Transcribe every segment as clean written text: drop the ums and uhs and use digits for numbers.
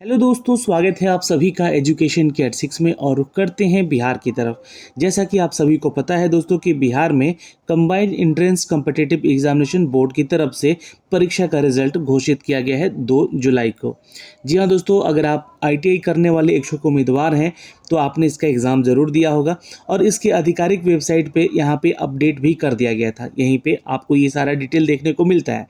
Hello दोस्तों, स्वागत है आप सभी का एजुकेशन के एट 6 में। और रुख करते हैं बिहार की तरफ। जैसा कि आप सभी को पता है दोस्तों कि बिहार में combined entrance competitive examination board की तरफ से परीक्षा का रिजल्ट घोषित किया गया है 2 जुलाई को। जी हाँ दोस्तों, अगर आप ITI करने वाले इच्छुक उम्मीदवार हैं तो आपने इसका एग्ज़ाम ज़रूर दिया होगा और इसके आधिकारिक वेबसाइट पे यहाँ पे अपडेट भी कर दिया गया था। यहीं पे आपको ये सारा डिटेल देखने को मिलता है।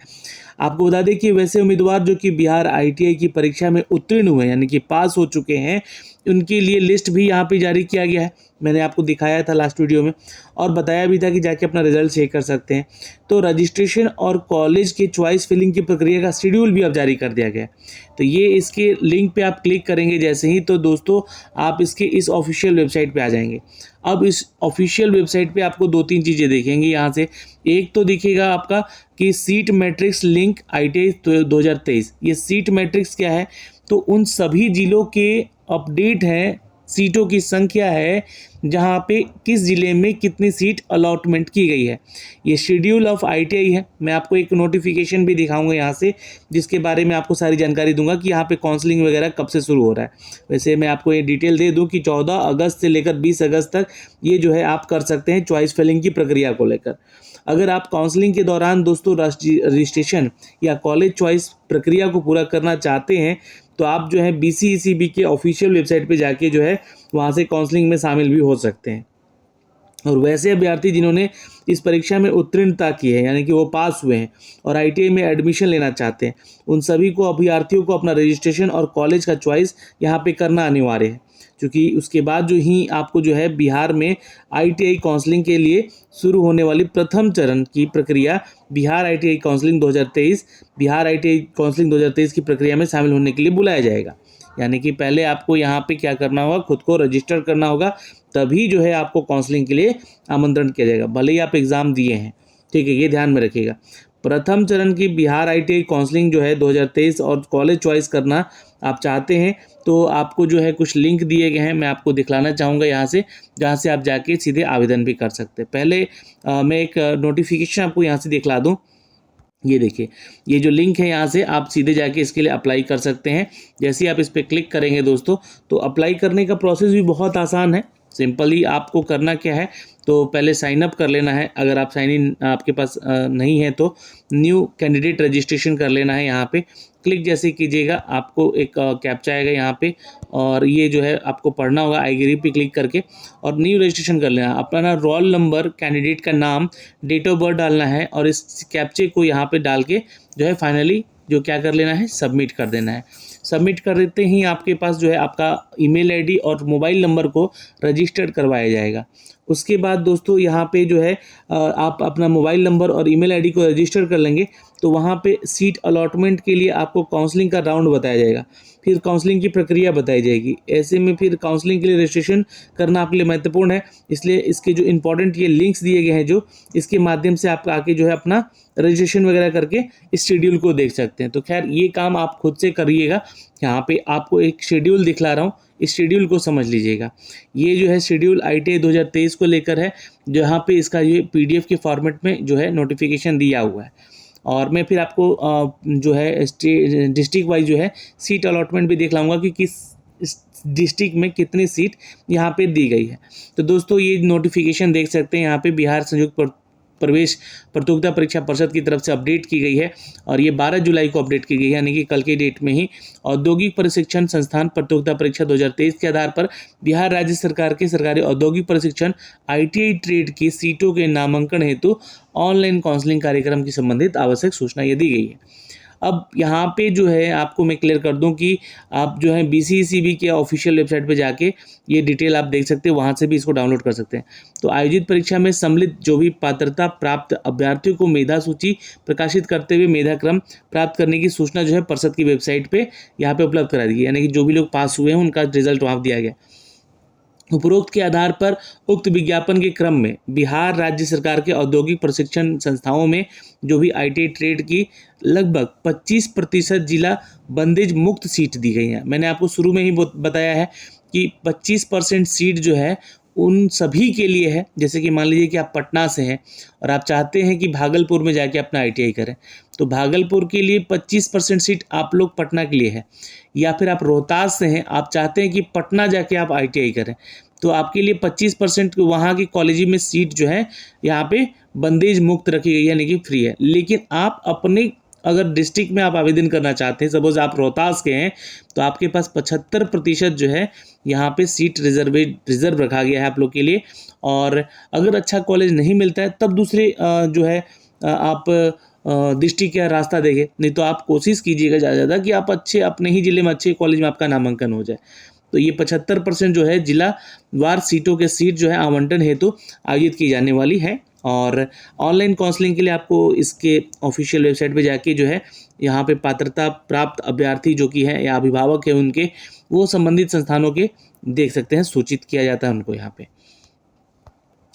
आपको बता दें कि वैसे उम्मीदवार जो कि बिहार ITI की परीक्षा में उत्तीर्ण हुए यानी कि पास हो चुके हैं, उनके लिए लिस्ट भी यहाँ पे जारी किया गया है। मैंने आपको दिखाया था लास्ट वीडियो में और बताया भी था कि जाके अपना रिजल्ट चेक कर सकते हैं। तो रजिस्ट्रेशन और कॉलेज के चॉइस फिलिंग की प्रक्रिया का शेड्यूल भी अब जारी कर दिया गया है। तो ये इसके लिंक पे आप क्लिक करेंगे जैसे ही, तो दोस्तों आप इसके इस ऑफिशियल वेबसाइट पे आ जाएंगे। अब इस ऑफिशियल वेबसाइट पे आपको 2-3 चीज़ें दिखेंगी यहाँ से। एक तो दिखेगा आपका कि सीट मैट्रिक्स लिंक ITI 2023। ये सीट मैट्रिक्स क्या है? तो उन सभी जिलों के अपडेट हैं, सीटों की संख्या है, जहाँ पे किस ज़िले में कितनी सीट अलॉटमेंट की गई है। ये शेड्यूल ऑफ ITI है। मैं आपको एक नोटिफिकेशन भी दिखाऊंगा यहाँ से, जिसके बारे में आपको सारी जानकारी दूंगा कि यहाँ पे काउंसलिंग वगैरह कब से शुरू हो रहा है। वैसे मैं आपको ये डिटेल दे दूँ कि 14 अगस्त से लेकर 20 अगस्त तक ये जो है आप कर सकते हैं चॉइस फिलिंग की प्रक्रिया को लेकर। अगर आप काउंसलिंग के दौरान दोस्तों रजिस्ट्रेशन या कॉलेज चॉइस प्रक्रिया को पूरा करना चाहते हैं तो आप जो है BCECB के ऑफिशियल वेबसाइट पे जाके जो है वहाँ से काउंसलिंग में शामिल भी हो सकते हैं। और वैसे अभ्यर्थी जिन्होंने इस परीक्षा में उत्तीर्णता की है यानी कि वो पास हुए हैं और ITI में एडमिशन लेना चाहते हैं, उन सभी को अभ्यर्थियों को अपना रजिस्ट्रेशन और कॉलेज का चॉइस यहाँ पे करना अनिवार्य है, क्योंकि उसके बाद जो ही आपको जो है बिहार में ITI काउंसलिंग के लिए शुरू होने वाली प्रथम चरण की प्रक्रिया Bihar ITI counselling 2023 Bihar ITI counselling 2023 की प्रक्रिया में शामिल होने के लिए बुलाया जाएगा। यानी कि पहले आपको यहाँ पे क्या करना होगा, खुद को रजिस्टर करना होगा, तभी जो है आपको काउंसलिंग के लिए आमंत्रण किया जाएगा, भले ही आप एग्ज़ाम दिए हैं। ठीक है, ये ध्यान में रखिएगा। प्रथम चरण की बिहार ITI काउंसलिंग जो है 2023 और कॉलेज चॉइस करना आप चाहते हैं तो आपको जो है कुछ लिंक दिए गए हैं, मैं आपको दिखलाना चाहूँगा यहाँ से, जहाँ से आप जाके सीधे आवेदन भी कर सकते हैं। पहले मैं एक नोटिफिकेशन आपको यहाँ से दिखला दूँ। ये देखिए, ये जो लिंक है यहाँ से आप सीधे जाके इसके लिए अप्लाई कर सकते हैं। जैसे ही आप इस पर क्लिक करेंगे दोस्तों, तो अप्लाई करने का प्रोसेस भी बहुत आसान है। सिंपली आपको करना क्या है, तो पहले साइन अप कर लेना है। अगर आप साइन इन आपके पास नहीं है तो न्यू कैंडिडेट रजिस्ट्रेशन कर लेना है। यहाँ पे क्लिक जैसे कीजिएगा, आपको एक कैप्चा आएगा यहाँ पे और ये जो है आपको पढ़ना होगा। आई एग्री पे क्लिक करके और न्यू रजिस्ट्रेशन कर लेना। अपना रोल नंबर, कैंडिडेट का नाम, डेट ऑफ बर्थ डालना है और इस कैप्चे को यहाँ पे डाल के जो है फाइनली जो क्या कर लेना है, सबमिट कर देना है। सबमिट कर देते ही आपके पास जो है आपका ईमेल ID और मोबाइल नंबर को रजिस्टर्ड करवाया जाएगा। उसके बाद दोस्तों यहाँ पे जो है आप अपना मोबाइल नंबर और ईमेल ID को रजिस्टर कर लेंगे तो वहाँ पे सीट अलॉटमेंट के लिए आपको काउंसलिंग का राउंड बताया जाएगा, फिर काउंसलिंग की प्रक्रिया बताई जाएगी। ऐसे में फिर काउंसलिंग के लिए रजिस्ट्रेशन करना आपके लिए महत्वपूर्ण है, इसलिए इसके जो इंपॉर्टेंट ये लिंक्स दिए गए हैं, जो इसके माध्यम से आप आके जो है अपना रजिस्ट्रेशन वगैरह करके इस शेड्यूल को देख सकते हैं। तो खैर ये काम आप खुद से करिएगा। यहाँ पे आपको एक शेड्यूल दिखला रहा हूँ, इस शेड्यूल को समझ लीजिएगा। ये जो है शेड्यूल ITI 2023 को लेकर है, जहाँ पे इसका ये PDF के फॉर्मेट में जो है नोटिफिकेशन दिया हुआ है। और मैं फिर आपको जो है डिस्ट्रिक्ट वाइज जो है सीट अलॉटमेंट भी देख लाऊंगा कि किस डिस्ट्रिक्ट में कितनी सीट यहाँ पे दी गई है। तो दोस्तों ये नोटिफिकेशन देख सकते हैं, यहाँ पे बिहार संयुक्त प्रवेश प्रतियोगिता परीक्षा परिषद की तरफ से अपडेट की गई है और ये 12 जुलाई को अपडेट की गई है, यानी कि कल के डेट में ही। औद्योगिक प्रशिक्षण संस्थान प्रतियोगिता परीक्षा 2023 के आधार पर बिहार राज्य सरकार के सरकारी औद्योगिक प्रशिक्षण ITI ट्रेड की सीटों के नामांकन हेतु ऑनलाइन काउंसलिंग कार्यक्रम की संबंधित आवश्यक सूचना ये दी गई है। अब यहाँ पे जो है आपको मैं क्लियर कर दूं कि आप जो है BCECB के ऑफिशियल वेबसाइट पे जाके ये डिटेल आप देख सकते हैं, वहाँ से भी इसको डाउनलोड कर सकते हैं। तो आयोजित परीक्षा में सम्मिलित जो भी पात्रता प्राप्त अभ्यर्थियों को मेधा सूची प्रकाशित करते हुए मेधा क्रम प्राप्त करने की सूचना जो है परिषद की वेबसाइट पे यहाँ पे उपलब्ध करा दी गई, यानी कि जो भी लोग पास हुए हैं उनका रिजल्ट वहाँ दिया गया। उपरोक्त के आधार पर उक्त विज्ञापन के क्रम में बिहार राज्य सरकार के औद्योगिक प्रशिक्षण संस्थाओं में जो भी ITI ट्रेड की लगभग 25% जिला बंदेज मुक्त सीट दी गई है। मैंने आपको शुरू में ही बताया है कि 25% सीट जो है उन सभी के लिए है। जैसे कि मान लीजिए कि आप पटना से हैं और आप चाहते हैं कि भागलपुर में जाके अपना ITI करें, तो भागलपुर के लिए 25% सीट आप लोग पटना के लिए है। या फिर आप रोहतास से हैं, आप चाहते हैं कि पटना जाके आप ITI करें, तो आपके लिए 25% वहाँ की कॉलेज में सीट जो है यहाँ पे बंदेज मुक्त रखी गई है, यानी कि फ्री है। लेकिन आप अपने अगर डिस्ट्रिक्ट में आप आवेदन करना चाहते हैं, सपोज आप रोहतास के हैं, तो आपके पास 75% जो है यहाँ पे सीट रिजर्व रखा गया है आप लोग के लिए। और अगर अच्छा कॉलेज नहीं मिलता है तब दूसरे जो है आप डिस्ट्रिक्ट का रास्ता देखें। नहीं तो आप कोशिश कीजिएगा ज़्यादा से ज़्यादा कि आप अच्छे अपने ही ज़िले में अच्छे कॉलेज में आपका नामांकन हो जाए। तो ये 75% जो है जिला वार सीटों के सीट जो है आवंटन हेतु आयोजित की जाने वाली है। और ऑनलाइन काउंसलिंग के लिए आपको इसके ऑफिशियल वेबसाइट पे जाके जो है यहाँ पे पात्रता प्राप्त अभ्यर्थी जो कि हैं या अभिभावक हैं उनके, वो संबंधित संस्थानों के देख सकते हैं, सूचित किया जाता है उनको यहाँ पे।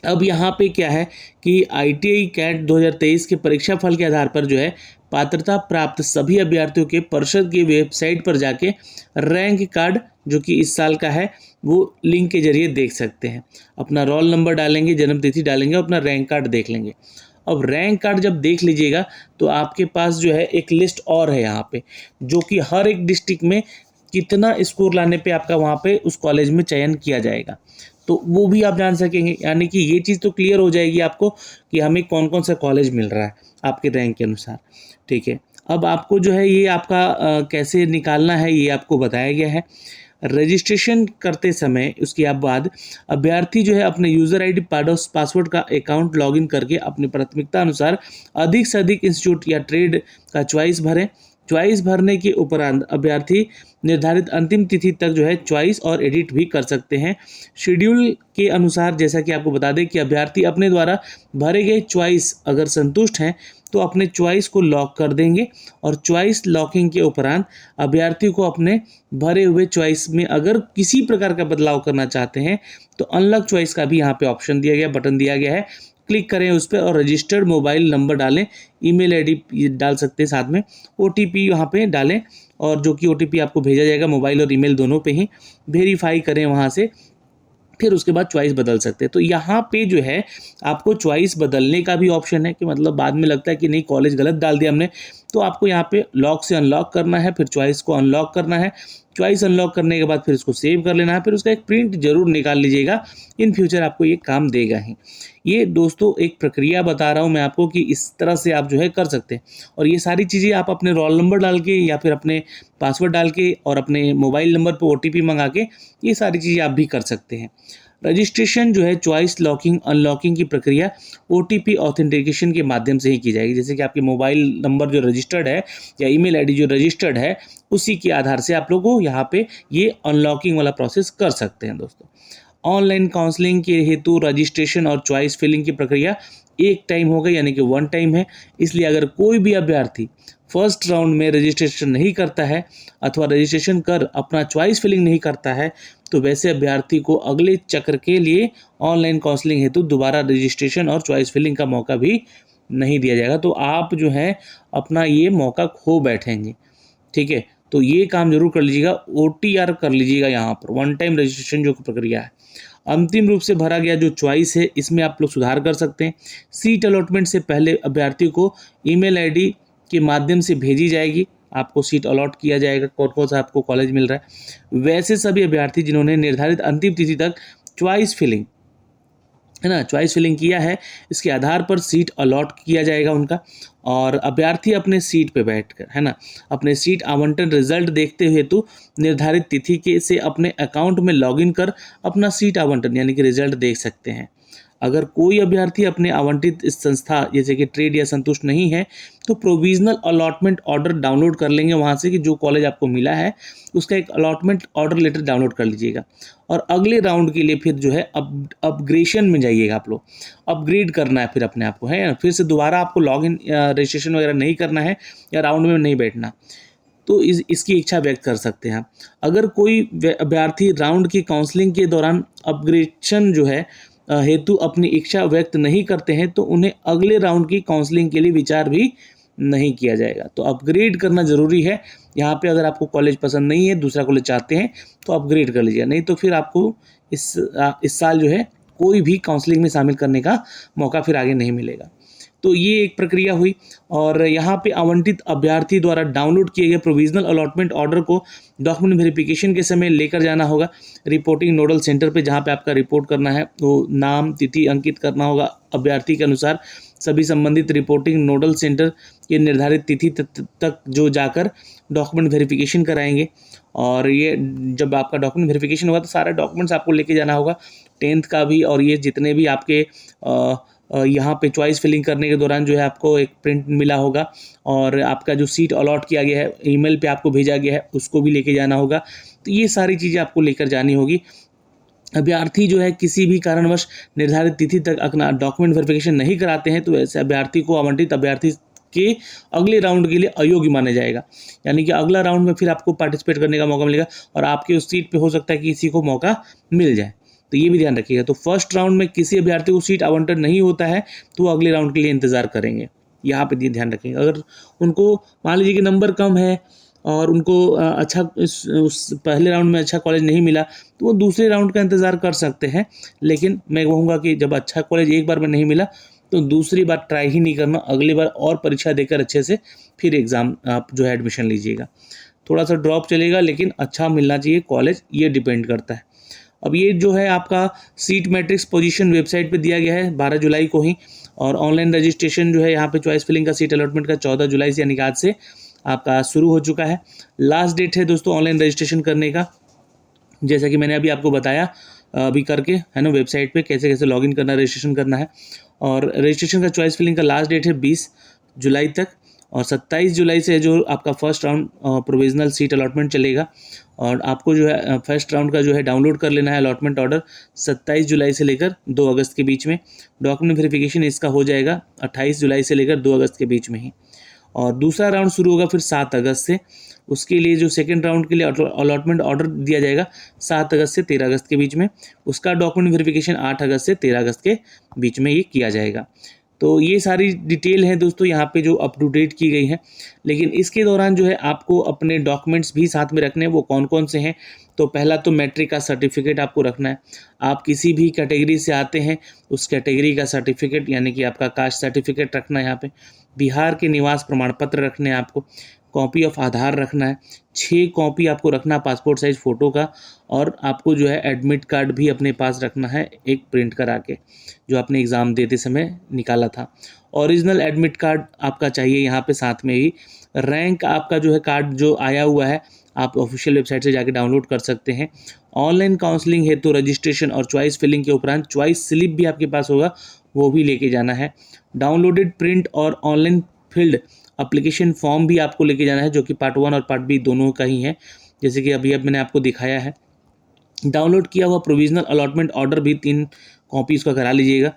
अब यहाँ पे क्या है कि ITI कैट 2023 के परीक्षा फल के आधार पर जो है पात्रता प्राप्त सभी अभ्यर्थियों के परिषद की वेबसाइट पर जाके रैंक कार्ड जो कि इस साल का है वो लिंक के जरिए देख सकते हैं। अपना रोल नंबर डालेंगे, जन्म तिथि डालेंगे, अपना रैंक कार्ड देख लेंगे। अब रैंक कार्ड जब देख लीजिएगा तो आपके पास जो है एक लिस्ट और है यहाँ पे, जो कि हर एक डिस्ट्रिक्ट में कितना स्कोर लाने पे आपका वहाँ पे उस कॉलेज में चयन किया जाएगा, तो वो भी आप जान सकेंगे। यानी कि ये चीज़ तो क्लियर हो जाएगी आपको कि हमें कौन कौन सा कॉलेज मिल रहा है आपके रैंक के अनुसार। ठीक है, अब आपको जो है ये आपका कैसे निकालना है ये आपको बताया गया है। रजिस्ट्रेशन करते समय उसके बाद अभ्यर्थी जो है अपने यूज़र ID पासवर्ड का अकाउंट लॉगिन करके अपनी प्राथमिकता अनुसार अधिक से अधिक इंस्टीट्यूट या ट्रेड का चॉइस भरें। चॉइस भरने के उपरांत अभ्यर्थी निर्धारित अंतिम तिथि तक जो है चॉइस और एडिट भी कर सकते हैं। शेड्यूल के अनुसार जैसा कि आपको बता दें कि अभ्यर्थी अपने द्वारा भरे गए चॉइस अगर संतुष्ट हैं तो अपने चॉइस को लॉक कर देंगे, और चॉइस लॉकिंग के उपरांत अभ्यर्थी को अपने भरे हुए चॉइस में अगर किसी प्रकार का बदलाव करना चाहते हैं तो अनलॉक चॉइस का भी यहाँ पे ऑप्शन दिया गया, बटन दिया गया है। क्लिक करें उस पर और रजिस्टर्ड मोबाइल नंबर डालें, ईमेल ID डाल सकते हैं, साथ में OTP यहाँ पे डालें, और जो कि OTP आपको भेजा जाएगा मोबाइल और ईमेल दोनों पे ही। वेरीफाई करें वहाँ से, फिर उसके बाद चॉइस बदल सकते हैं। तो यहाँ पे जो है आपको चॉइस बदलने का भी ऑप्शन है कि मतलब बाद में लगता है कि नहीं कॉलेज गलत डाल दिया हमने, तो आपको यहाँ पे लॉक से अनलॉक करना है, फिर चॉइस को अनलॉक करना है। चॉइस अनलॉक करने के बाद फिर उसको सेव कर लेना है, फिर उसका एक प्रिंट जरूर निकाल लीजिएगा, इन फ्यूचर आपको ये काम देगा ही। ये दोस्तों एक प्रक्रिया बता रहा हूँ मैं आपको कि इस तरह से आप जो है कर सकते हैं, और ये सारी चीज़ें आप अपने रोल नंबर डाल के या फिर अपने पासवर्ड डाल के और अपने मोबाइल नंबर पर OTP मंगा के ये सारी चीज़ें आप भी कर सकते हैं। रजिस्ट्रेशन जो है चॉइस लॉकिंग अनलॉकिंग की प्रक्रिया OTP ऑथेंटिकेशन के माध्यम से ही की जाएगी। जैसे कि आपके मोबाइल नंबर जो रजिस्टर्ड है या ईमेल ID जो रजिस्टर्ड है उसी के आधार से आप लोग को यहाँ पे ये अनलॉकिंग वाला प्रोसेस कर सकते हैं। दोस्तों, ऑनलाइन काउंसलिंग के हेतु रजिस्ट्रेशन और चॉइस फिलिंग की प्रक्रिया एक टाइम होगा, यानी कि वन टाइम है। इसलिए अगर कोई भी अभ्यर्थी फर्स्ट राउंड में रजिस्ट्रेशन नहीं करता है अथवा रजिस्ट्रेशन कर अपना चॉइस फिलिंग नहीं करता है तो वैसे अभ्यर्थी को अगले चक्र के लिए ऑनलाइन काउंसलिंग हेतु दोबारा रजिस्ट्रेशन और चॉइस फिलिंग का मौका भी नहीं दिया जाएगा। तो आप जो है अपना ये मौका खो बैठेंगे। ठीक है, तो ये काम जरूर कर लीजिएगा, OTR कर लीजिएगा यहाँ पर, वन टाइम रजिस्ट्रेशन जो प्रक्रिया है। अंतिम रूप से भरा गया जो चॉइस है इसमें आप लोग सुधार कर सकते हैं। सीट अलॉटमेंट से पहले अभ्यर्थी को ईमेल ID के माध्यम से भेजी जाएगी, आपको सीट अलॉट किया जाएगा कौन कौन सा आपको कॉलेज मिल रहा है। वैसे सभी अभ्यर्थी जिन्होंने निर्धारित अंतिम तिथि तक चॉइस फिलिंग है ना चॉइस फिलिंग किया है, इसके आधार पर सीट अलॉट किया जाएगा उनका, और अभ्यर्थी अपने सीट पे बैठकर है ना अपने सीट आवंटन रिजल्ट देखते हुए तो निर्धारित तिथि के से अपने अकाउंट में लॉगिन कर अपना सीट आवंटन यानी कि रिजल्ट देख सकते हैं। अगर कोई अभ्यर्थी अपने आवंटित संस्था जैसे कि ट्रेड या संतुष्ट नहीं है तो प्रोविजनल अलॉटमेंट ऑर्डर डाउनलोड कर लेंगे वहाँ से कि जो कॉलेज आपको मिला है उसका एक अलॉटमेंट ऑर्डर लेटर डाउनलोड कर लीजिएगा, और अगले राउंड के लिए फिर जो है अपग्रेशन में जाइएगा। आप लोग अपग्रेड करना है फिर अपने आप को, है फिर से दोबारा आपको लॉगिन रजिस्ट्रेशन वगैरह नहीं करना है या राउंड में नहीं बैठना, तो इसकी इच्छा व्यक्त कर सकते हैं। अगर कोई अभ्यर्थी राउंड की काउंसलिंग के दौरान अपग्रेडेशन जो है हेतु अपनी इच्छा व्यक्त नहीं करते हैं तो उन्हें अगले राउंड की काउंसलिंग के लिए विचार भी नहीं किया जाएगा। तो अपग्रेड करना ज़रूरी है, यहाँ पे अगर आपको कॉलेज पसंद नहीं है, दूसरा कॉलेज चाहते हैं तो अपग्रेड कर लीजिए, नहीं तो फिर आपको इस साल जो है कोई भी काउंसलिंग में शामिल करने का मौका फिर आगे नहीं मिलेगा। तो ये एक प्रक्रिया हुई। और यहाँ पे आवंटित अभ्यर्थी द्वारा डाउनलोड किए गए प्रोविजनल अलॉटमेंट ऑर्डर को डॉक्यूमेंट वेरिफिकेशन के समय लेकर जाना होगा रिपोर्टिंग नोडल सेंटर पे, जहाँ पे आपका रिपोर्ट करना है। तो नाम तिथि अंकित करना होगा अभ्यर्थी के अनुसार। सभी संबंधित रिपोर्टिंग नोडल सेंटर के निर्धारित तिथि तक जो जाकर डॉक्यूमेंट वेरिफिकेशन कराएंगे। और ये जब आपका डॉक्यूमेंट वेरिफिकेशन होगा तो सारा डॉक्यूमेंट्स आपको लेके जाना होगा, 10th का भी, और ये जितने भी आपके यहाँ पे चॉइस फिलिंग करने के दौरान जो है आपको एक प्रिंट मिला होगा, और आपका जो सीट अलॉट किया गया है ईमेल पे आपको भेजा गया है उसको भी लेके जाना होगा। तो ये सारी चीज़ें आपको लेकर जानी होगी। अभ्यर्थी जो है किसी भी कारणवश निर्धारित तिथि तक अपना डॉक्यूमेंट वेरिफिकेशन नहीं कराते हैं तो ऐसे अभ्यर्थी को आवंटित अभ्यर्थी के अगले राउंड के लिए अयोग्य माना जाएगा। यानी कि अगला राउंड में फिर आपको पार्टिसिपेट करने का मौका मिलेगा और आपके उस सीट पे हो सकता है कि किसी को मौका मिल जाए, तो ये भी ध्यान रखिएगा। तो फर्स्ट राउंड में किसी अभ्यर्थी को सीट आवंटन नहीं होता है तो वो अगले राउंड के लिए इंतजार करेंगे, यहाँ पे ध्यान रखिएगा। अगर उनको मान लीजिए कि नंबर कम है और उनको अच्छा उस पहले राउंड में अच्छा कॉलेज नहीं मिला तो वो दूसरे राउंड का इंतज़ार कर सकते हैं। लेकिन मैं कहूँगा कि जब अच्छा कॉलेज एक बार में नहीं मिला तो दूसरी बार ट्राई ही नहीं करना, अगली बार और परीक्षा देकर अच्छे से फिर एग्ज़ाम आप जो है एडमिशन लीजिएगा। थोड़ा सा ड्रॉप चलेगा लेकिन अच्छा मिलना चाहिए कॉलेज, ये डिपेंड करता है। अब ये जो है आपका सीट मैट्रिक्स पोजीशन वेबसाइट पे दिया गया है 12 जुलाई को ही, और ऑनलाइन रजिस्ट्रेशन जो है यहाँ पे चॉइस फिलिंग का सीट अलॉटमेंट का 14 जुलाई से यानी कि आज से आपका शुरू हो चुका है। लास्ट डेट है दोस्तों ऑनलाइन रजिस्ट्रेशन करने का, जैसा कि मैंने अभी आपको बताया अभी करके, है ना, वेबसाइट पे कैसे कैसे लॉगिन करना, रजिस्ट्रेशन करना है। और रजिस्ट्रेशन का चॉइस फिलिंग का लास्ट डेट है 20 जुलाई तक, और 27 जुलाई से जो आपका first round provisional seat allotment चलेगा। और आपको जो है फर्स्ट राउंड का जो है डाउनलोड कर लेना है अलॉटमेंट ऑर्डर 27 जुलाई से लेकर 2 अगस्त के बीच में। डॉक्यूमेंट वेरिफिकेशन इसका हो जाएगा 28 जुलाई से लेकर 2 अगस्त के बीच में ही। और दूसरा राउंड शुरू होगा फिर 7 अगस्त से। उसके लिए जो सेकेंड राउंड के लिए अलॉटमेंट ऑर्डर दिया जाएगा 7 अगस्त से 13 अगस्त के बीच में। उसका डॉक्यूमेंट वेरिफिकेशन 8 अगस्त से 13 अगस्त के बीच में ये किया जाएगा। तो ये सारी डिटेल है दोस्तों यहाँ पे जो अप टू डेट की गई है। लेकिन इसके दौरान जो है आपको अपने डॉक्यूमेंट्स भी साथ में रखने हैं। वो कौन कौन से हैं? तो पहला तो मैट्रिक का सर्टिफिकेट आपको रखना है। आप किसी भी कैटेगरी से आते हैं उस कैटेगरी का सर्टिफिकेट यानी कि आपका कास्ट सर्टिफिकेट रखना है यहाँ पे। बिहार के निवास प्रमाण पत्र रखने हैं आपको। कॉपी ऑफ आधार रखना है। 6 कॉपी आपको रखना पासपोर्ट साइज फ़ोटो का। और आपको जो है एडमिट कार्ड भी अपने पास रखना है एक प्रिंट करा के, जो आपने एग्ज़ाम देते समय निकाला था। ओरिजिनल एडमिट कार्ड आपका चाहिए यहाँ पे साथ में ही। रैंक आपका जो है कार्ड जो आया हुआ है आप ऑफिशियल वेबसाइट से जाके डाउनलोड कर सकते हैं। ऑनलाइन काउंसलिंग हेतु रजिस्ट्रेशन और चॉइस फिलिंग के उपरांत चॉइस स्लिप भी आपके पास होगा, वो भी लेके जाना है। डाउनलोडेड प्रिंट और ऑनलाइन फील्ड एप्लीकेशन फॉर्म भी आपको लेके जाना है, जो कि पार्ट 1 और पार्ट बी दोनों का ही है, जैसे कि अभी मैंने आपको दिखाया है। डाउनलोड किया हुआ प्रोविजनल अलॉटमेंट ऑर्डर भी 3 कॉपी उसका करा लीजिएगा।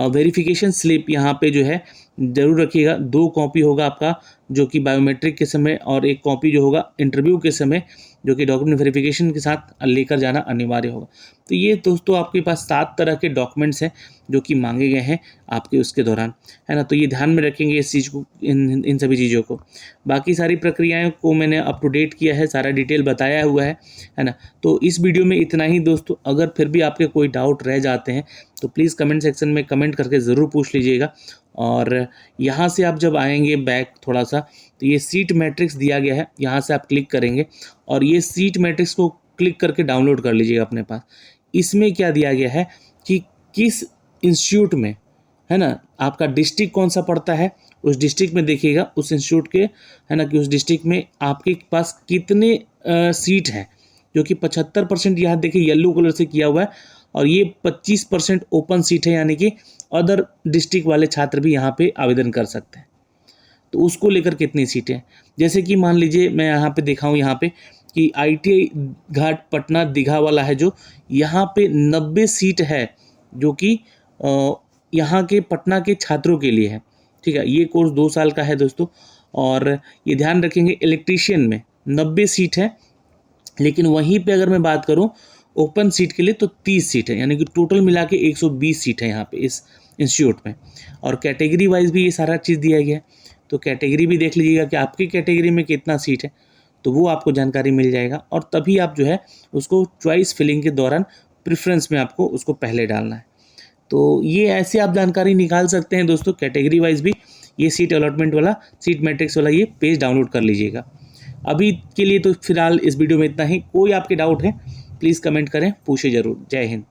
वेरिफिकेशन स्लिप यहाँ पे जो है ज़रूर रखिएगा। 2 कॉपी होगा आपका जो कि बायोमेट्रिक के समय, और 1 कॉपी जो होगा इंटरव्यू के समय, जो कि डॉक्यूमेंट वेरिफिकेशन के साथ लेकर जाना अनिवार्य होगा। तो ये दोस्तों आपके पास 7 तरह के डॉक्यूमेंट्स हैं जो कि मांगे गए हैं आपके उसके दौरान, है ना। तो ये ध्यान में रखेंगे इस चीज़ को, इन सभी चीज़ों को। बाकी सारी प्रक्रियाओं को मैंने अप टू डेट किया है, सारा डिटेल बताया हुआ है ना। तो इस वीडियो में इतना ही दोस्तों। अगर फिर भी आपके कोई डाउट रह जाते हैं तो प्लीज़ कमेंट सेक्शन में कमेंट करके ज़रूर पूछ लीजिएगा। और यहाँ से आप जब आएंगे बैक थोड़ा सा तो ये सीट मैट्रिक्स दिया गया है, यहाँ से आप क्लिक करेंगे और ये सीट मैट्रिक्स को क्लिक करके डाउनलोड कर लीजिएगा अपने पास। इसमें क्या दिया गया है कि किस इंस्टीट्यूट में, है ना, आपका डिस्ट्रिक्ट कौन सा पड़ता है, उस डिस्ट्रिक्ट में देखिएगा उस इंस्टीट्यूट के, है ना, कि उस डिस्ट्रिक्ट में आपके पास कितने सीट हैं, जो कि 75% यहाँ देखिए येलो कलर से किया हुआ है, और ये 25% ओपन सीट है, यानी कि अदर डिस्ट्रिक्ट वाले छात्र भी यहाँ पे आवेदन कर सकते हैं। तो उसको लेकर कितनी सीटें, जैसे कि मान लीजिए मैं यहाँ पे दिखाऊँ यहाँ पे कि ITI घाट पटना दीघा वाला है, जो यहाँ पे 90 सीट है, जो कि यहाँ के पटना के छात्रों के लिए है। ठीक है, ये कोर्स 2 साल का है दोस्तों। और ये ध्यान रखेंगे इलेक्ट्रीशियन में 90 सीट है, लेकिन वहीं पे अगर मैं बात करूँ ओपन सीट के लिए तो 30 सीट है, यानी कि टोटल मिला के 120 सीट है यहाँ पे इस इंस्टीट्यूट में। और कैटेगरी वाइज भी ये सारा चीज़ दिया गया है, तो कैटेगरी भी देख लीजिएगा कि आपकी कैटेगरी में कितना सीट है। तो वो आपको जानकारी मिल जाएगा और तभी आप जो है उसको चॉइस फिलिंग के दौरान प्रेफरेंस में आपको उसको पहले डालना है। तो ये ऐसे आप जानकारी निकाल सकते हैं दोस्तों, कैटेगरी वाइज भी। ये सीट अलॉटमेंट वाला, सीट मैट्रिक्स वाला ये पेज डाउनलोड कर लीजिएगा। अभी के लिए तो फिलहाल इस वीडियो में इतना ही। कोई आपके डाउट है प्लीज़ कमेंट करें, पूछे ज़रूर। जय हिंद।